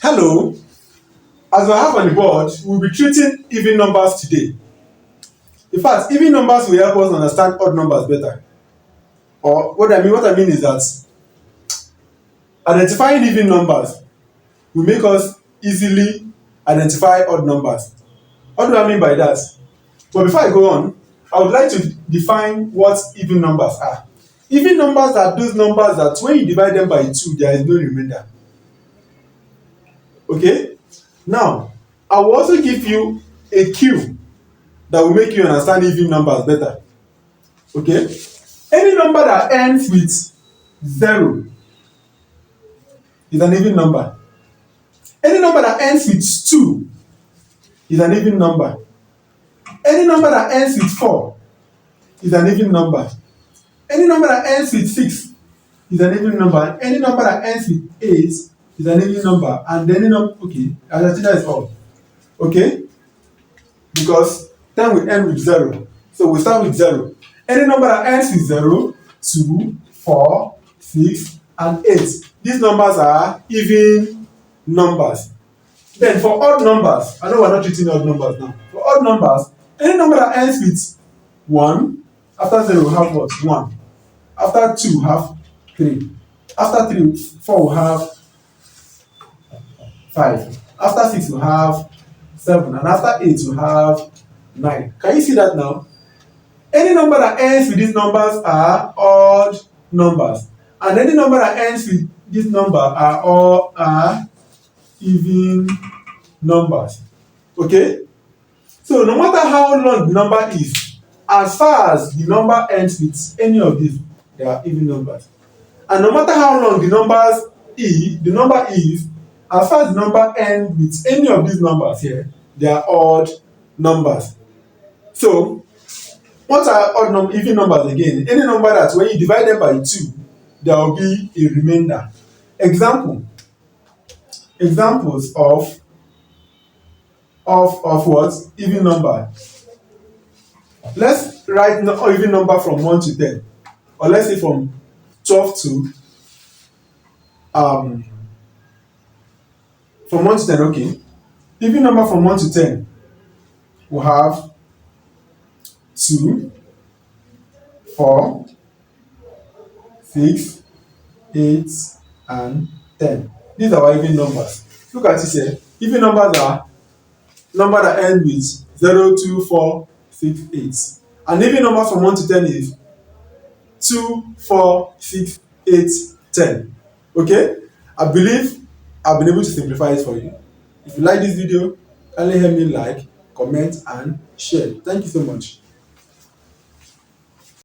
Hello, as I have on the board, we'll be treating even numbers today. In fact, even numbers will help us understand odd numbers better. Or what I mean is that identifying even numbers will make us easily identify odd numbers. What do I mean by that? But before I go on, I would like to define what even numbers are. Even numbers are those numbers that when you divide them by 2, there is no remainder. Okay? Now, I will also give you a cue that will make you understand even numbers better. Okay? Any number that ends with 0 is an even number. Any number that ends with 2 is an even number. Any number that ends with 4 is an even number. Any number that ends with 6 is an even number. Any number that ends with 8 is an even number. And any number, okay, Argentina is all. Okay? Because 10 will end with 0. So we start with 0. Any number that ends with 0, 2, 4, 6, and 8. These numbers are even numbers. Then for odd numbers, I know we're not treating odd numbers now. For odd numbers, any number that ends with 1, after 0 we have what? 1. After 2 we have 3. After 3, 4 we have 5. After 6 we have 7. And after 8 we have 9. Can you see that now? Any number that ends with these numbers are odd numbers. And any number that ends with this number are even numbers. Okay? So no matter how long the number is, as far as the number ends with any of these, they are even numbers. And no matter how long the number is, as far as the number ends with any of these numbers here, they are odd numbers. So what are even numbers again? Any number that when you divide them by 2, there will be a remainder. Examples of what? Even number. Let's write even number from 1 to 10. Or let's say from 12 to from 1 to 10, okay. Even number from 1 to 10 will have 2, 4, 6, 8, and 10. These are our even numbers. Look at it here. Even numbers are number that end with 0, 2, 4, 6, 8. And even numbers from 1 to 10 is 2, 4, 6, 8, 10. Okay? I believe I've been able to simplify it for you. If you like this video, kindly help me like, comment, and share. Thank you so much.